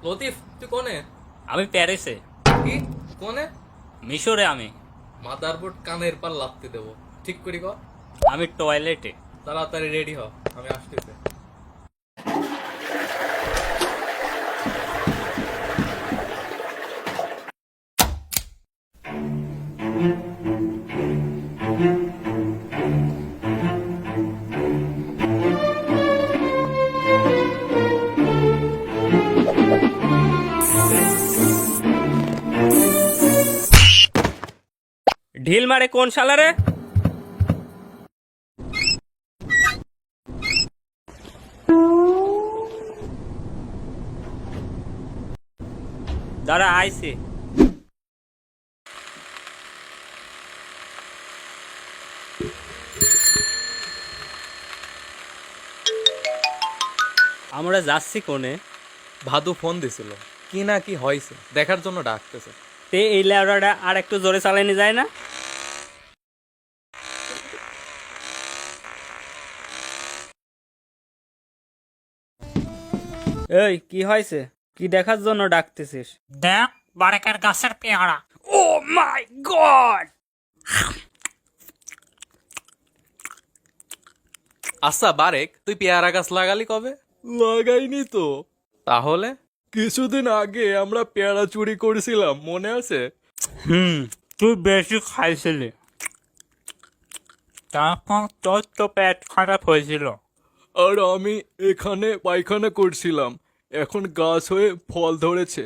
লতিফ, তুই কোনে? আমি প্যারিসে। কি কোনে? মিশরে আমি। মাদারবোর্ড কানের পার লাত্তি দেবো। ঠিক করি ক। আমি টয়লেটে। তাড়াতাড়ি রেডি হ, আমি আসতেছি। ঢিল মারে কোন শালারে? দাঁড়া আইসি। আমরা যাচ্ছি কোনে? ভাদু ফোন দিছিল, কি না কি হয়েছে দেখার জন্য ডাকতেছে। তে এই ল্যাবরাটা আর একটু জোরে চালানো যায় না? এই কি হয়েছে? কি দেখার জন্য ডাকতেছিস? দেখ বারেকের গাছের পেয়ারা। ও মাই গড! আচ্ছা বারেক, তুই পেয়ারা গাছ লাগালি কবে? লাগাইনি তো। তাহলে কিছুদিন আগে আমরা পেয়ারা চুরি করেছিলাম, মনে আছে? তুই বেশি খাইছিলি, তারপর তোর তো পেট খারাপ হয়েছিল। আর আমি এখানে পায়খানা করছিলাম, এখন গাছ হয়ে ফল ধরেছে।